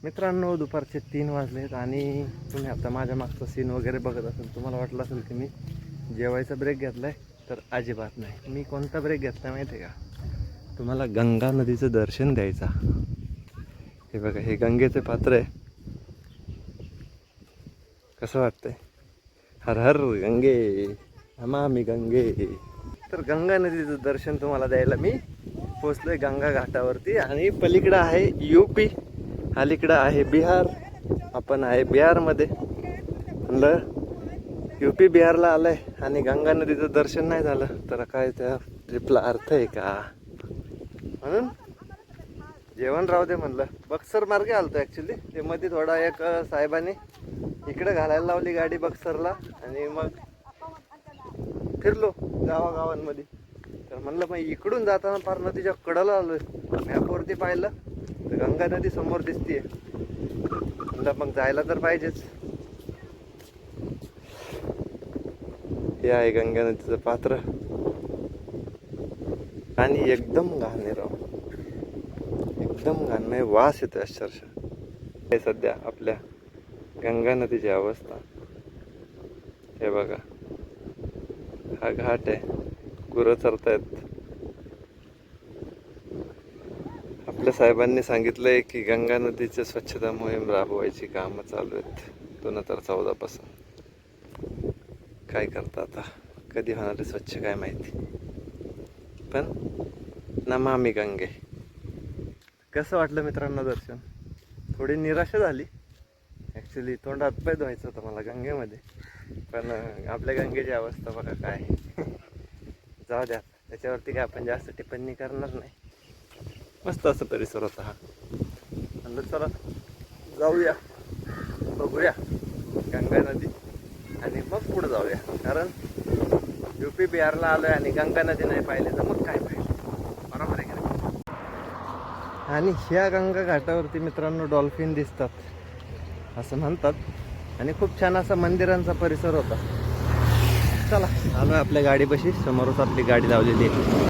मित्रांनो, दुपारचे 3 वाजलेत आणि तुम्ही आता माझ्या मागचा सीन वगैरे बघत असाल. तुम्हाला वाटलं असेल की मी जेवायचा ब्रेक घेतला आहे, तर अजिबात नाही. मी कोणता ब्रेक घेतला माहिती आहे का? तुम्हाला गंगा नदीचं दर्शन द्यायचा. हे बघा, हे गंगेचे पात्र आहे. कसं वाटतंय? हर हर गंगे नमामि गंगे. तर गंगा नदीचं दर्शन तुम्हाला द्यायला मी पोचलोय गंगा घाटावरती. आणि पलीकडं आहे UP, अलीकडं आहे बिहार. आपण आहे बिहारमध्ये. म्हणलं UP बिहारला आलंय आणि गंगा नदीचं दर्शन नाही झालं तर काय त्या ट्रिपला अर्थ आहे का? म्हणून जेवण राहू दे म्हणलं. बक्सर मार्गे आलतो ॲक्च्युली. ते मध्ये थोडा एक साहेबांनी इकडे घालायला लावली गाडी बक्सरला आणि मग फिरलो गावागावांमध्ये. तर म्हणलं मग इकडून जाताना फार नदीच्या कडेला आलोय. मॅपवरती पाहिलं तर गंगा नदी समोर दिसतीये. म्हणलं मग जायला तर पाहिजेच. हे आहे गंगा नदीचं पात्र आणि एकदम घाण आहे राव. एकदम घाण म्हणजे वास येतो अक्षरशः. हे सध्या आपल्या गंगा नदीची अवस्था. हे बघा, हा घाट आहे. गुरं चरतायत. आपल्या साहेबांनी सांगितलंय की गंगा नदीची स्वच्छता मोहीम राबवायची कामं चालू आहेत 2014 पासून. काय करता आता, कधी होणार स्वच्छ काय माहिती. पण नमामि गंगे. कसं वाटलं मित्रांनो दर्शन? थोडी निराशा झाली ॲक्च्युली. तोंडात पाय धुवायचं होतं मला गंगेमध्ये, पण आपल्या गंगेची अवस्था बघा काय. जाऊ द्या, त्याच्यावरती काय आपण जास्त टिप्पणी करणार नाही. मस्त असं परिसर होता हा. म्हणलं चला जाऊया, बघूया गंगा नदी आणि मग पुढे जाऊया. कारण UP बिहारला आलोय आणि गंगा नदी नाही पाहिली तर मग काय पाहिजे, बरोबर आहे का? आणि ह्या गंगा घाटावरती मित्रांनो डॉल्फिन दिसतात असं म्हणतात. आणि खूप छान असा मंदिरांचा परिसर होता. चला आलोय आपल्या गाडीपाशी. समोरच आपली गाडी लावलेली आहे.